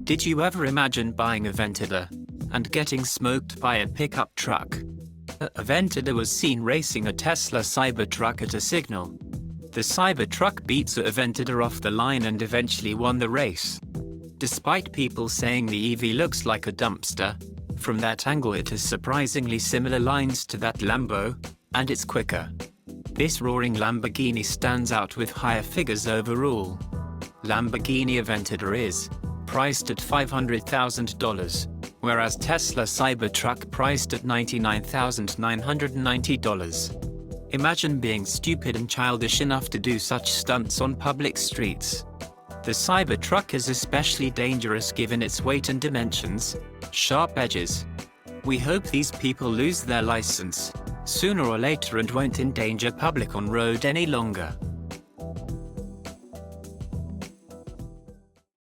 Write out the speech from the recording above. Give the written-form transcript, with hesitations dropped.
Did you ever imagine buying a Aventador and getting smoked by a pickup truck? Aventador was seen racing a Tesla Cybertruck at a signal. The Cybertruck beat the Aventador off the line and eventually won the race. Despite people saying the EV looks like a dumpster, from that angle it has surprisingly similar lines to that Lambo, and it's quicker. This roaring Lamborghini stands out with higher figures overall. Lamborghini Aventador is priced at $500,000, whereas Tesla Cybertruck priced at $99,990. Imagine being stupid and childish enough to do such stunts on public streets. The Cybertruck is especially dangerous given its weight and dimensions, sharp edges. We hope these people lose their license sooner or later and won't endanger public on road any longer.